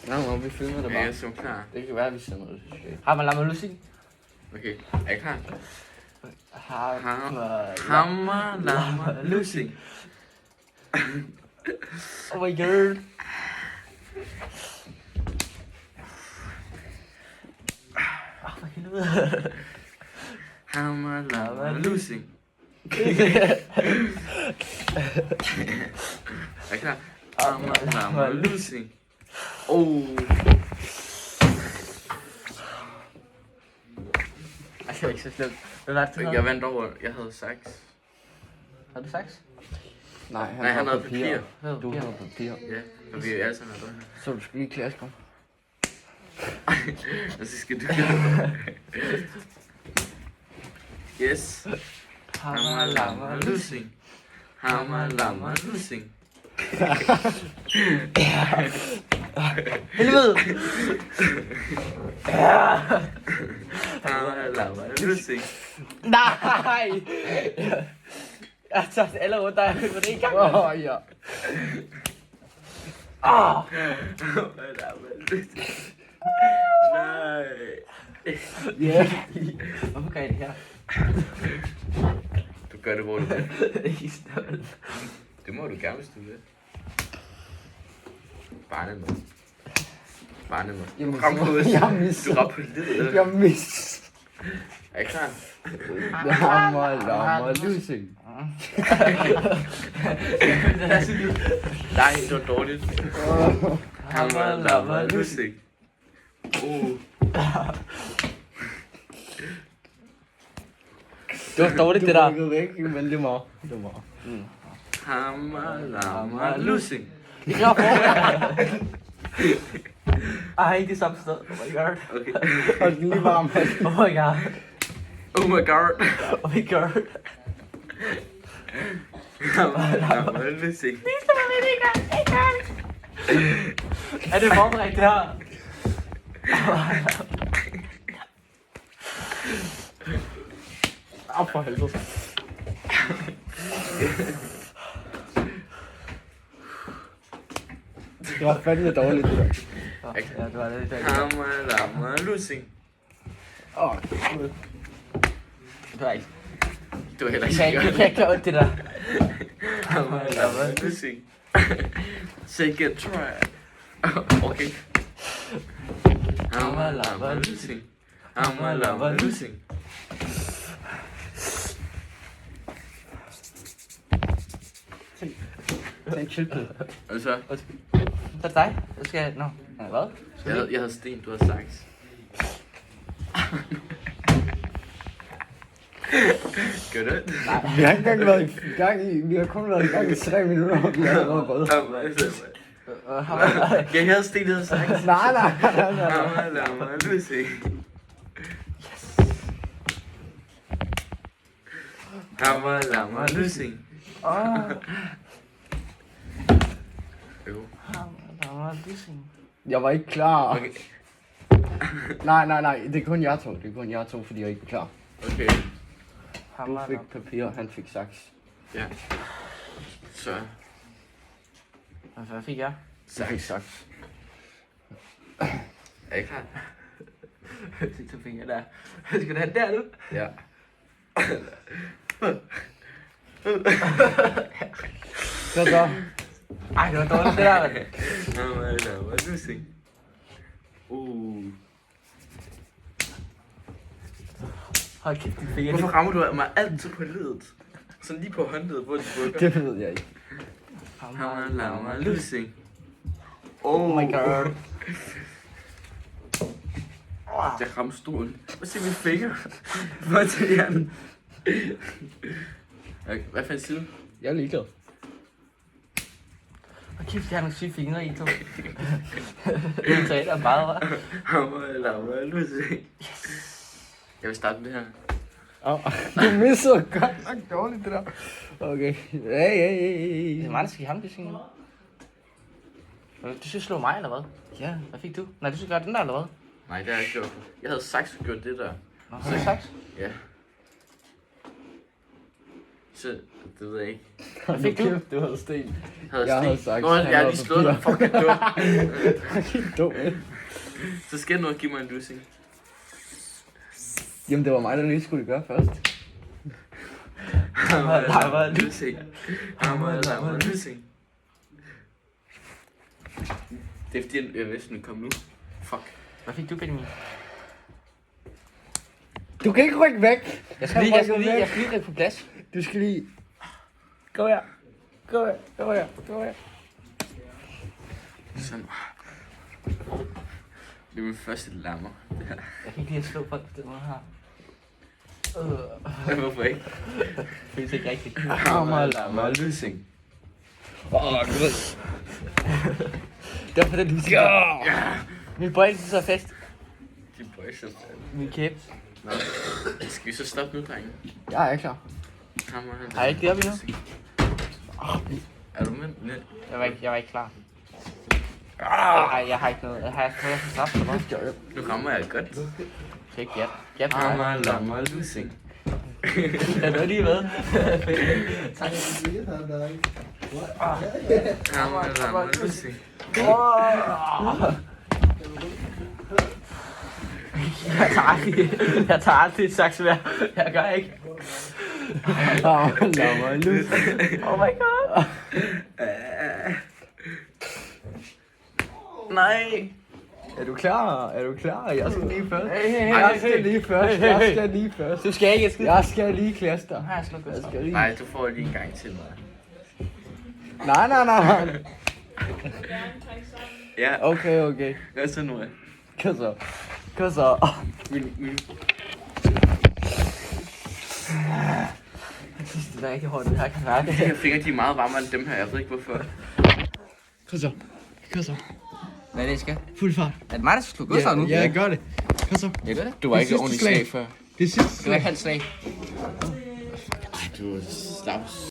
Nå, vi filmer det Ja, bare. jeg er klar. Det kan være, at vi sender det. Hammer, lammer, lussing. Okay, er I klar? Hammer, Hammer, lammer, lussing. Oh my god. For helvede. Hammer, lammer, lussing. Er I klar? Hammer, lammer, lussing. Ej, det var ikke så slemt. Hvad var det, du Jeg havde? vandt over. Jeg havde 6. Har du saks? Nej, Han havde papir. Du havde papir. Ja, og vi er alle sammen der. Så du skal lige klasserum. Og så skal du gøre. Yes. Hammer, lammer, lussing. Hammer, lammer, lussing. Helvede! Hammer, lammer, lussing. Nej! Jeg har taget alle rundt, der er på det en gang. Ja. Hammer, lammer, lussing. Nej. Ja. Hvorfor gør jeg det her? Du gør det, hvor du vil. Ikke stolt. Det må du gerne, hvis du vil. Barnemad. Barnemad. Jamen, Ram på jeg har misset. Du rammer på livet. Jeg misset. Er I klar? Hammer, lammer, lussing. Nej, det var dårligt. Hammer, lammer, lussing. Det var dårligt, det der. Du rykkede væk, men det var. Hammer, lammer, lussing. Det gør for. Ej, det er samme sted. Oh my god. Okay. Og den lige varm. Oh my god. Oh my god. Oh my god. Hammer, lammer, lussing. Er det forberedt, det her? Åh, for helvede. Det var fandme dårligt, det der. Ja, det var det. Hammer, lammer, lussing. Det var ikke. Det var heller Det ikke kan godt. ikke gøre ondt, det der. Hammer, lammer, lussing. Take a try. Okay. Hammer, lammer, lussing. Hammer, lammer, lussing. Tag en chillpille. Og så? Hvad er dig? Jeg skal... Nå. Hvad? Jeg havde sten, du havde saks. Gør det? Vi har ikke engang været i gang i... Vi har kun været i gang i 3 minutter, og vi har været røde. Jeg havde sten, du havde saks. Nej. Hammer, lammer, lussing. Hammer, lammer, lussing. Jo. Jeg var ikke klar. Okay. Nej. Det er kun jer to. Fordi jeg er ikke klar. Okay. Du fik papir, han fik saks. Ja. Så. Hvad fik jeg? Jeg fik saks. Er I klar? Så fik jeg der. Skal du have der nu? Ja. Så. Ej, det var dårligt, det der. Hammer, lammer, lussing. Hold kæft, de fik jeg. Hvorfor rammer du mig altid på ledet? Sådan lige på håndledet, hvor de rykker. Det ved jeg ikke. Hammer, lammer, lussing. Oh my god. Jeg ramte stolen. Prøv at se mine fingre. Hvor tager jeg den? Okay, hvad fanden siger du? Jeg er ligeglad. Hold kæft, jeg har nogle syge fingre i to. Det sagde der meget, hva'? Hammer, lammer, lussing. Jeg vil starte med det her. Du missede godt nok dårligt, det der. Okay. Det er mig, der skal give ham det ting. Du skal slå mig, eller hvad? Ja. Hvad fik du? Nej, du skal gøre den der, eller hvad? Nej, det har jeg ikke gjort. Jeg havde saks gjort det der. Nå, har du sagt? Ja. Så, det ved jeg ikke. Hvad fik du? Du havde sten. Havde Jeg havde sten. sagt, Nå, jeg han har var lige slået dig. papir. Fuck, jeg dum. Helt dum, ikke? Så skal du give mig en losing. Jamen, det var mig, der lige skulle gøre først. Hammer, losing. Hammer, losing. Det er fordi, jeg vidste, den kom nu. Fuck. Hvad fik du, Benjamin? Du kan ikke rykke væk. Jeg skal lige rykke på plads. Du skal lige... Gå her. Gå her. Gå her. Gå her. Sådan. Det er min første lammer. Det her. Jeg kan ikke lide at slå folk på den måde her. Hvorfor ikke? Det føles ikke rigtigt. Hammer, losing. Gud. Det var for den lysing. Ja. Min bøjle så fast. De boys er Min kæbe. Skal vi så stoppe nu, drenge? Jeg er klar. Hammer, Har jeg ikke det op endnu? Er du med? Nej. Jeg var ikke klar. Jeg har ikke noget. Har jeg fået for straf eller hvad? Nu rammer jeg godt. Så ikke gæt. Gæt mig. Hammer, lammer, losing. Er du lige med? Hammer, lammer, losing. Jeg tager aldrig et saks mere. Jeg gør ikke. Lad mig lus. Oh my god. Nej. Er du klar? Er du klar? Jeg skal lige først. Hey. Jeg skal lige først. Jeg skal lige først. Du skal ikke skide. Jeg skal lige klaster. Har jeg slået Jeg godt? skal lige... Nej, du får lige en gang til mig. Nej. Ja, Okay. hvad så nu? Kom så. Min... Jeg synes, det er rigtig hårdt, det her kan være. De her fingre, de er meget varmere end dem her. Jeg ved ikke hvorfor. Kom så. Hvad er det, jeg skal? Fuld fart. Er det mig, der skal slå godslag nu? Ja, gør det. Kom så. Jeg gør det. Du var Det ikke sidste ordentligt slag. slag før. Det sidste Det var ikke halvt slag. Du er slaps.